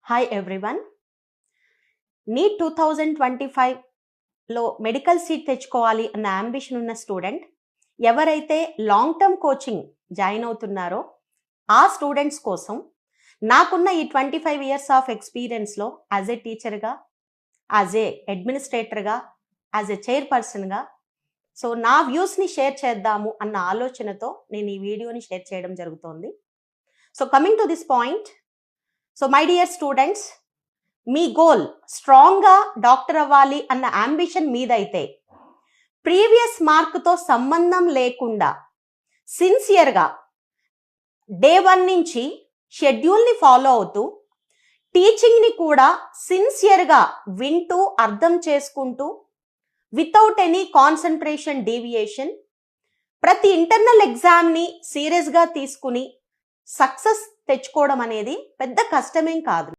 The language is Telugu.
Hi everyone. నీట్ 2025లో మెడికల్ సీట్ తెచ్చుకోవాలి అన్న అంబిషన్ ఉన్న స్టూడెంట్ ఎవరైతే లాంగ్ టర్మ్ కోచింగ్ జాయిన్ అవుతున్నారో ఆ స్టూడెంట్స్ కోసం నాకున్న ఈ 25 ఇయర్స్ ఆఫ్ ఎక్స్పీరియన్స్లో యాజ్ ఏ టీచర్గా, యాజ్ ఏ అడ్మినిస్ట్రేటర్గా, యాజ్ ఏ చైర్పర్సన్గా సో నా వ్యూస్ని షేర్ చేద్దాము అన్న ఆలోచనతో నేను ఈ వీడియోని షేర్ చేయడం జరుగుతోంది. So coming to this point, so my dear students, me goal స్ట్రాంగ్గా డాక్టర్ అవ్వాలి అన్న అంబిషన్ మీదైతే ప్రీవియస్ మార్క్తో సంబంధం లేకుండా సిన్సియర్గా డే 1 నుంచి షెడ్యూల్ని ఫాలో అవుతూ టీచింగ్ని కూడా సిన్సియర్గా వింటూ అర్థం చేసుకుంటూ వితౌట్ ఎనీ కాన్సన్ట్రేషన్ డీవియేషన్ ప్రతి ఇంటర్నల్ ఎగ్జామ్ని సీరియస్గా తీసుకుని సక్సెస్ తెచ్చుకోవడం అనేది పెద్ద కష్టమేం కాదు.